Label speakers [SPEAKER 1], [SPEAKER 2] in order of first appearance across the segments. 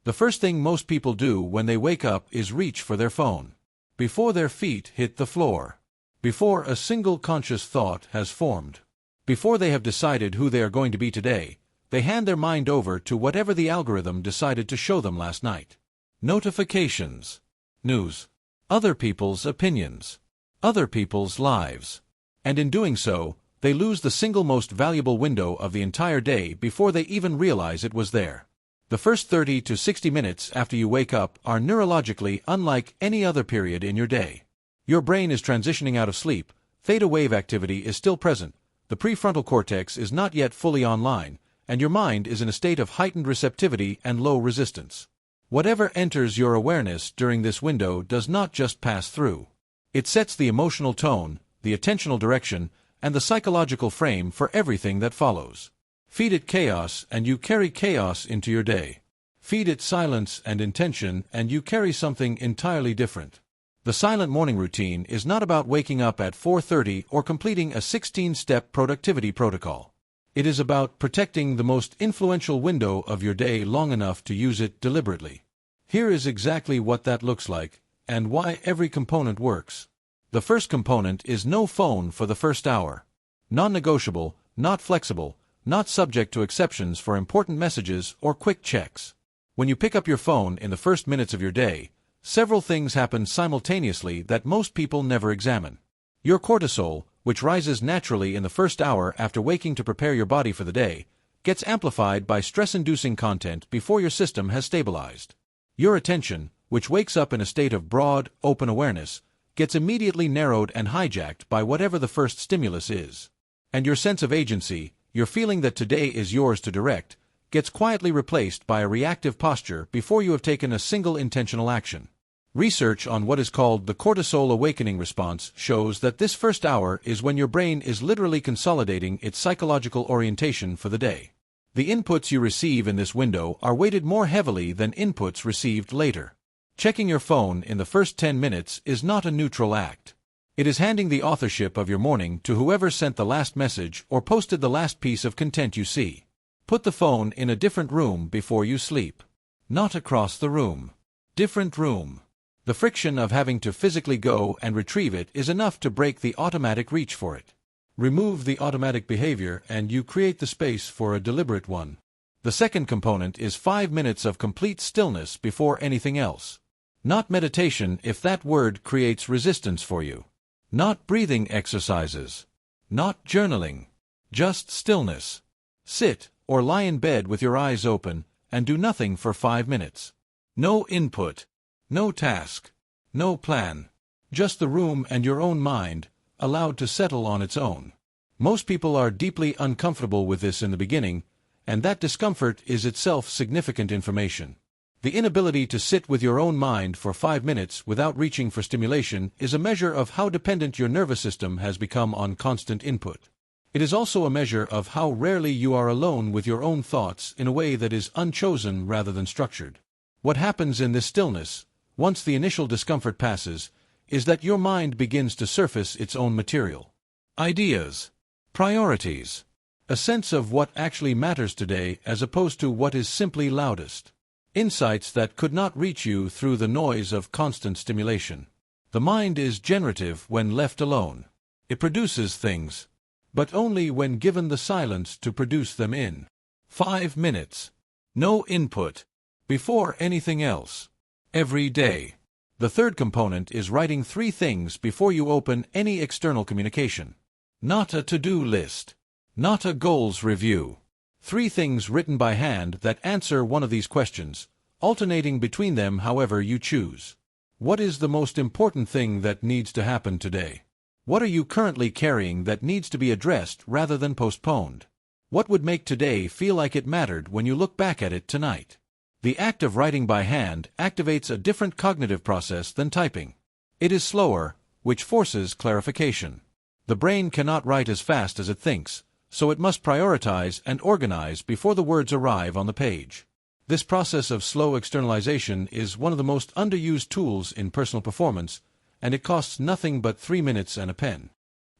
[SPEAKER 1] The first thing most people do when they wake up is reach for their phone. Before their feet hit the floor. Before a single conscious thought has formed. Before they have decided who they are going to be today, they hand their mind over to whatever the algorithm decided to show them last night. Notifications. News. Other people's opinions. Other people's lives. And in doing so, they lose the single most valuable window of the entire day before they even realize it was there. The first 30 to 60 minutes after you wake up are neurologically unlike any other period in your day. Your brain is transitioning out of sleep, theta wave activity is still present, the prefrontal cortex is not yet fully online, and your mind is in a state of heightened receptivity and low resistance. Whatever enters your awareness during this window does not just pass through. It sets the emotional tone, the attentional direction, and the psychological frame for everything that follows. Feed it chaos and you carry chaos into your day. Feed it silence and intention and you carry something entirely different. The silent morning routine is not about waking up at 4:30 or completing a 16-step productivity protocol. It is about protecting the most influential window of your day long enough to use it deliberately. Here is exactly what that looks like, and why every component works. The first component is no phone for the first hour. Non-negotiable, not flexible, not subject to exceptions for important messages or quick checks. When you pick up your phone in the first minutes of your day, several things happen simultaneously that most people never examine. Your cortisol, which rises naturally in the first hour after waking to prepare your body for the day, gets amplified by stress-inducing content before your system has stabilized. Your attention, which wakes up in a state of broad, open awareness, gets immediately narrowed and hijacked by whatever the first stimulus is. And your sense of agency, your feeling that today is yours to direct, gets quietly replaced by a reactive posture before you have taken a single intentional action. Research on what is called the cortisol awakening response shows that this first hour is when your brain is literally consolidating its psychological orientation for the day. The inputs you receive in this window are weighted more heavily than inputs received later. Checking your phone in the first 10 minutes is not a neutral act. It is handing the authorship of your morning to whoever sent the last message or posted the last piece of content you see. Put the phone in a different room before you sleep. Not across the room. Different room. The friction of having to physically go and retrieve it is enough to break the automatic reach for it. Remove the automatic behavior and you create the space for a deliberate one. The second component is 5 minutes of complete stillness before anything else. Not meditation if that word creates resistance for you. Not breathing exercises. Not journaling. Just stillness. Sit or lie in bed with your eyes open and do nothing for 5 minutes. No input. No task. No plan. Just the room and your own mind, allowed to settle on its own. Most people are deeply uncomfortable with this in the beginning, and that discomfort is itself significant information. The inability to sit with your own mind for 5 minutes without reaching for stimulation is a measure of how dependent your nervous system has become on constant input. It is also a measure of how rarely you are alone with your own thoughts in a way that is unchosen rather than structured. What happens in this stillness, once the initial discomfort passes, is that your mind begins to surface its own material. Ideas. Priorities. A sense of what actually matters today as opposed to what is simply loudest. Insights that could not reach you through the noise of constant stimulation. The mind is generative when left alone. It produces things, but only when given the silence to produce them in. 5 minutes. No input. Before anything else. Every day. The third component is writing 3 things before you open any external communication. Not a to-do list. Not a goals review. 3 things written by hand that answer one of these questions, alternating between them however you choose. What is the most important thing that needs to happen today? What are you currently carrying that needs to be addressed rather than postponed? What would make today feel like it mattered when you look back at it tonight? The act of writing by hand activates a different cognitive process than typing. It is slower, which forces clarification. The brain cannot write as fast as it thinks, so it must prioritize and organize before the words arrive on the page. This process of slow externalization is one of the most underused tools in personal performance, and it costs nothing but 3 minutes and a pen.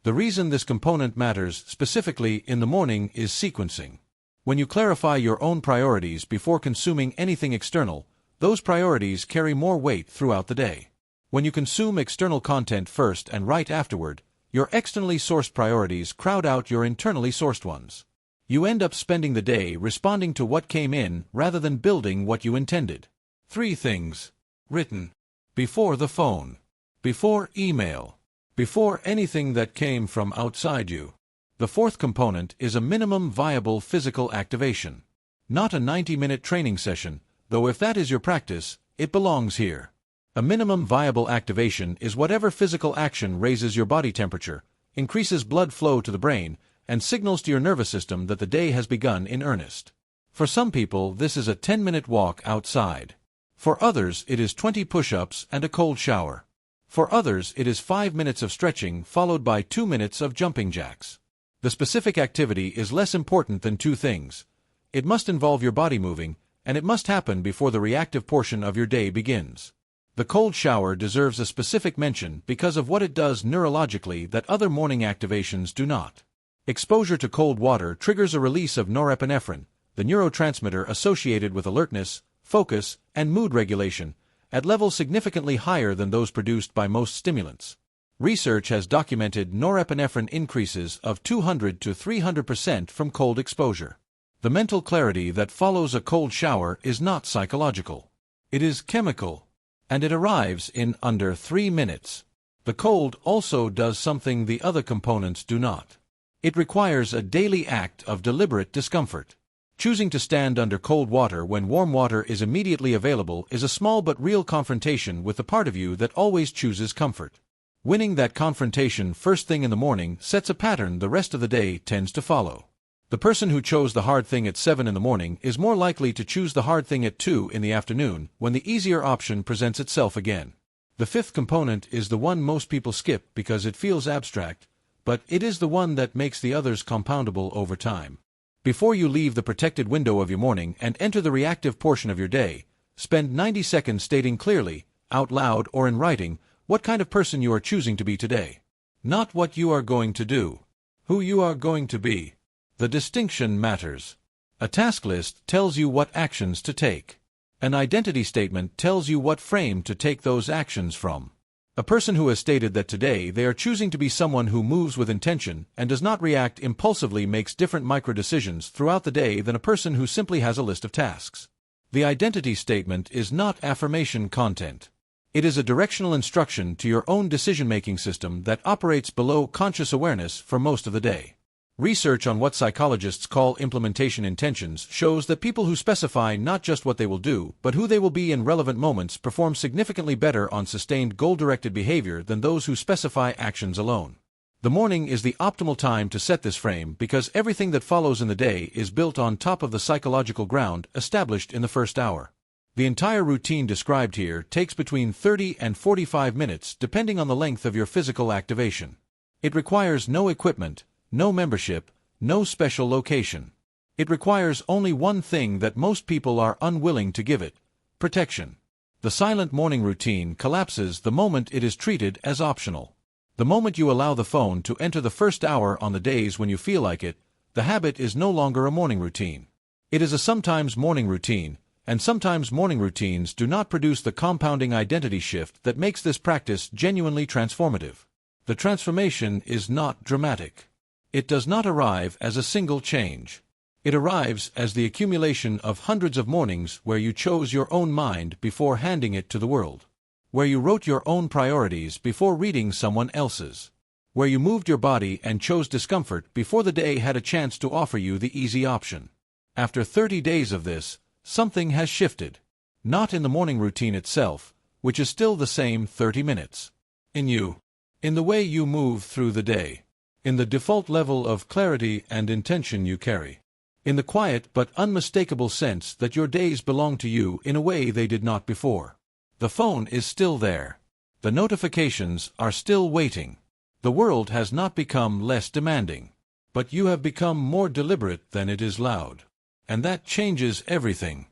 [SPEAKER 1] The reason this component matters specifically in the morning is sequencing. When you clarify your own priorities before consuming anything external, those priorities carry more weight throughout the day. When you consume external content first and write afterward, your externally sourced priorities crowd out your internally sourced ones. You end up spending the day responding to what came in rather than building what you intended. 3 things. Written. Before the phone. Before email. Before anything that came from outside you. The 4th component is a minimum viable physical activation. Not a 90-minute training session, though if that is your practice, it belongs here. A minimum viable activation is whatever physical action raises your body temperature, increases blood flow to the brain, and signals to your nervous system that the day has begun in earnest. For some people, this is a 10-minute walk outside. For others, it is 20 push-ups and a cold shower. For others, it is 5 minutes of stretching followed by 2 minutes of jumping jacks. The specific activity is less important than 2 things. It must involve your body moving, and it must happen before the reactive portion of your day begins. The cold shower deserves a specific mention because of what it does neurologically that other morning activations do not. Exposure to cold water triggers a release of norepinephrine, the neurotransmitter associated with alertness, focus, and mood regulation, at levels significantly higher than those produced by most stimulants. Research has documented norepinephrine increases of 200 to 300% from cold exposure. The mental clarity that follows a cold shower is not psychological. It is chemical, and it arrives in under 3 minutes. The cold also does something the other components do not. It requires a daily act of deliberate discomfort. Choosing to stand under cold water when warm water is immediately available is a small but real confrontation with the part of you that always chooses comfort. Winning that confrontation first thing in the morning sets a pattern the rest of the day tends to follow. The person who chose the hard thing at 7 in the morning is more likely to choose the hard thing at 2 in the afternoon when the easier option presents itself again. The 5th component is the one most people skip because it feels abstract, but it is the one that makes the others compoundable over time. Before you leave the protected window of your morning and enter the reactive portion of your day, spend 90 seconds stating clearly, out loud or in writing, what kind of person you are choosing to be today. Not what you are going to do. Who you are going to be. The distinction matters. A task list tells you what actions to take. An identity statement tells you what frame to take those actions from. A person who has stated that today they are choosing to be someone who moves with intention and does not react impulsively makes different micro-decisions throughout the day than a person who simply has a list of tasks. The identity statement is not affirmation content. It is a directional instruction to your own decision-making system that operates below conscious awareness for most of the day. Research on what psychologists call implementation intentions shows that people who specify not just what they will do, but who they will be in relevant moments perform significantly better on sustained goal-directed behavior than those who specify actions alone. The morning is the optimal time to set this frame because everything that follows in the day is built on top of the psychological ground established in the first hour. The entire routine described here takes between 30 and 45 minutes depending on the length of your physical activation. It requires no equipment, no membership, no special location. It requires only one thing that most people are unwilling to give it: protection. The silent morning routine collapses the moment it is treated as optional. The moment you allow the phone to enter the first hour on the days when you feel like it, the habit is no longer a morning routine. It is a sometimes morning routine, and sometimes morning routines do not produce the compounding identity shift that makes this practice genuinely transformative. The transformation is not dramatic. It does not arrive as a single change. It arrives as the accumulation of hundreds of mornings where you chose your own mind before handing it to the world. Where you wrote your own priorities before reading someone else's. Where you moved your body and chose discomfort before the day had a chance to offer you the easy option. After 30 days of this, something has shifted. Not in the morning routine itself, which is still the same 30 minutes. In you. In the way you move through the day. In the default level of clarity and intention you carry. In the quiet but unmistakable sense that your days belong to you in a way they did not before. The phone is still there. The notifications are still waiting. The world has not become less demanding. But you have become more deliberate than it is loud. And that changes everything.